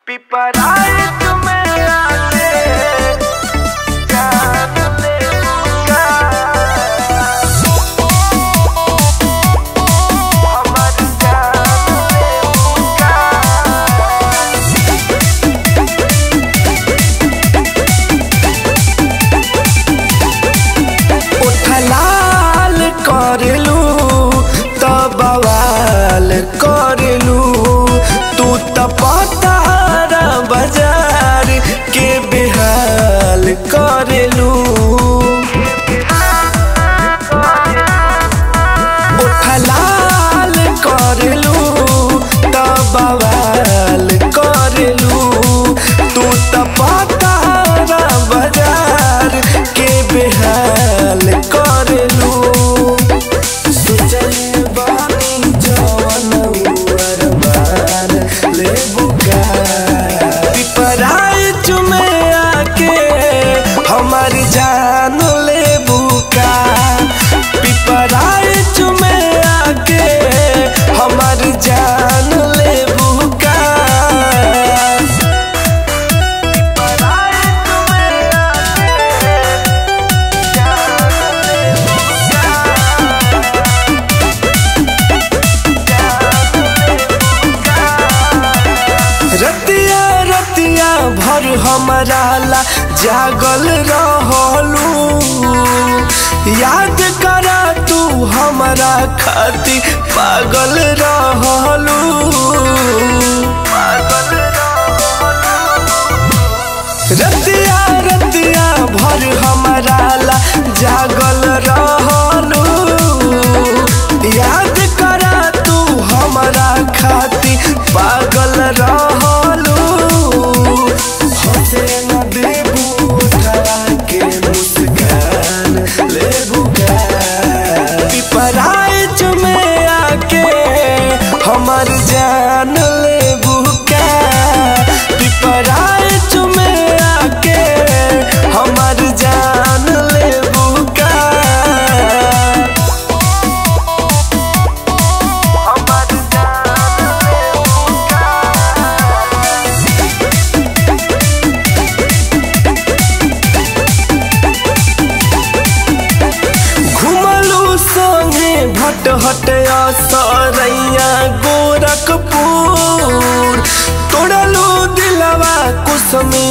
पिपराइच में आके जान ले बुका हमर जान ले बुका उठलाल करेलू त बवाल करेलू तू त पतारा बाजार के बेहाल करेलू उठलाल करेलू त बवाल करेलू तू त पतारा बाजार के बेहाल करेलू पिपराइच में आके हमार जान ले बुका पिपराइच में आके हमार जान ले बुका रतिया रतिया भर हमारा ला जागल रहलू याद करा तू हमारा खातिर पागल रहलू रतिया रतिया भर हमारा ला जागल रहलू याद करा तू हमारा खातिर पागल रहलू हंसे न देबू उठा के मुस्कान लेबू पिपराइच में आके हमार जान लेबू का पिपराइच में आके हमार जान लेबू का हमार जान लेबू घुमलू संगे भट हट असरैया गोरखपुर तोड़लू दिलवा कुसमी